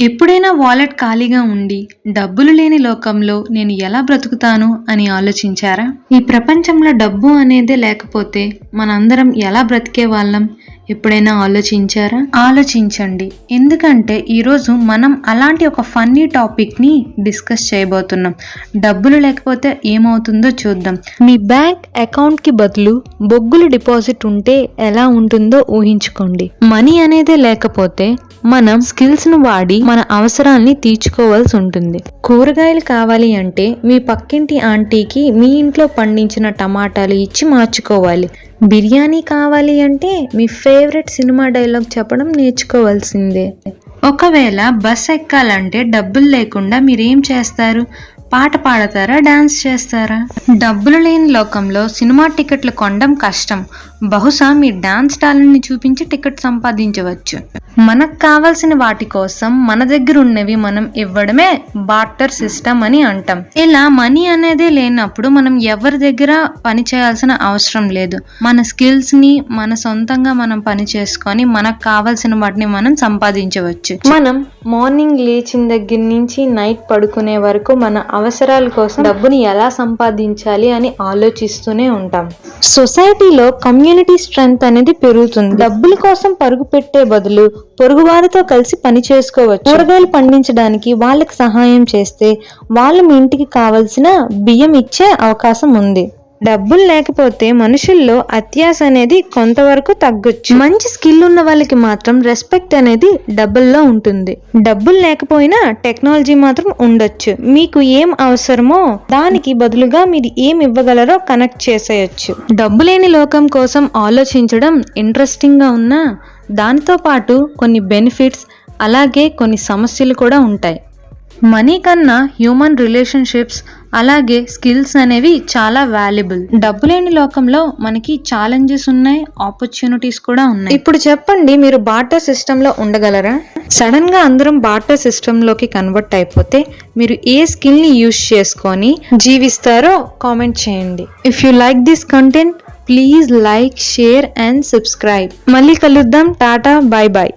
ఎప్పుడైనా వాలెట్ ఖాళీగా ఉండి, డబ్బులు లేని లోకంలో నేను ఎలా బ్రతుకుతాను అని ఆలోచించారా? ఈ ప్రపంచంలో డబ్బు అనేదే లేకపోతే మనందరం ఎలా బ్రతికేవాళ్ళం? ఎప్పుడైనా ఆలోచించారా? ఆలోచించండి. ఎందుకంటే ఈరోజు మనం అలాంటి ఒక ఫన్నీ టాపిక్ని డిస్కస్ చేయబోతున్నాం. డబ్బులు లేకపోతే ఏమవుతుందో చూద్దాం. మీ బ్యాంక్ అకౌంట్కి బదులు బొగ్గులు డిపాజిట్ ఉంటే ఎలా ఉంటుందో ఊహించుకోండి. మనీ అనేదే లేకపోతే మనం స్కిల్స్ను వాడి మన అవసరాల్ని తీర్చుకోవాల్సి ఉంటుంది. కూరగాయలు కావాలి అంటే మీ పక్కింటి ఆంటీకి మీ ఇంట్లో పండించిన టమాటాలు ఇచ్చి మార్చుకోవాలి. బిర్యానీ కావాలి అంటే మీ ఫేవరెట్ సినిమా డైలాగ్ చెప్పడం నేర్చుకోవాల్సిందే. ఒకవేళ బస్ ఎక్కాలంటే డబ్బులు లేకుండా మీరేం చేస్తారు? పాట పాడతారా? డాన్స్ చేస్తారా? డబ్బులు లేని లోకంలో సినిమా టికెట్లు కొనడం కష్టం. బహుశా మీ డాన్స్ టాలెంట్ని చూపించి టికెట్ సంపాదించవచ్చు. మనకు కావాల్సిన వాటి కోసం మన దగ్గర ఉన్నవి మనం ఇవ్వడమే బార్టర్ సిస్టమ్ అని అంటాం. ఇలా మనీ అనేది లేనప్పుడు మనం ఎవరి దగ్గర పని చేయాల్సిన అవసరం లేదు. మన స్కిల్స్ ని మన సొంతంగా మనం పని చేసుకొని మనకు కావాల్సిన వాటిని మనం సంపాదించవచ్చు. మనం మార్నింగ్ లేచిన దగ్గర నుంచి నైట్ పడుకునే వరకు మన అవసరాల కోసం డబ్బుని ఎలా సంపాదించాలి అని ఆలోచిస్తూనే ఉంటాం. సొసైటీలో కమ్యూనిటీ స్ట్రెంగ్త్ అనేది పెరుగుతుంది. డబ్బుల కోసం పరుగు పెట్టే బదులు పొరుగు వారితో కలిసి పని చేసుకోవచ్చు. కూరగాయలు పండించడానికి వాళ్ళకి సహాయం చేస్తే వాళ్ళు మీ ఇంటికి కావలసిన బియ్యం ఇచ్చే అవకాశం ఉంది. డబ్బులు లేకపోతే మనుషుల్లో అత్యాశ అనేది కొంతవరకు తగ్గొచ్చు. మంచి స్కిల్ ఉన్న వాళ్ళకి మాత్రం రెస్పెక్ట్ అనేది డబ్బుల్లో ఉంటుంది. డబ్బులు లేకపోయినా టెక్నాలజీ మాత్రం ఉండొచ్చు. మీకు ఏం అవసరమో దానికి బదులుగా మీరు ఏం ఇవ్వగలరో కనెక్ట్ చేసేయచ్చు. డబ్బు లేని లోకం కోసం ఆలోచించడం ఇంట్రెస్టింగ్ గా ఉన్నా దానితో పాటు కొన్ని బెనిఫిట్స్ అలాగే కొన్ని సమస్యలు కూడా ఉంటాయి. మనీ కన్నా హ్యూమన్ రిలేషన్షిప్స్ అలాగే స్కిల్స్ అనేవి చాలా వాల్యుబుల్. డబ్బు లేని లోకంలో మనకి ఛాలెంజెస్ ఉన్నాయి, ఆపర్చునిటీస్ కూడా ఉన్నాయి. ఇప్పుడు చెప్పండి, మీరు బార్టర్ సిస్టంలో ఉండగలరా? సడన్ గా అందరం బార్టర్ సిస్టంలోకి కన్వర్ట్ అయిపోతే మీరు ఏ స్కిల్ ని యూజ్ చేసుకొని జీవిస్తారో కామెంట్ చేయండి. If you like this content please like, share and subscribe. మళ్ళీ కలుద్దాం. Tata, by by.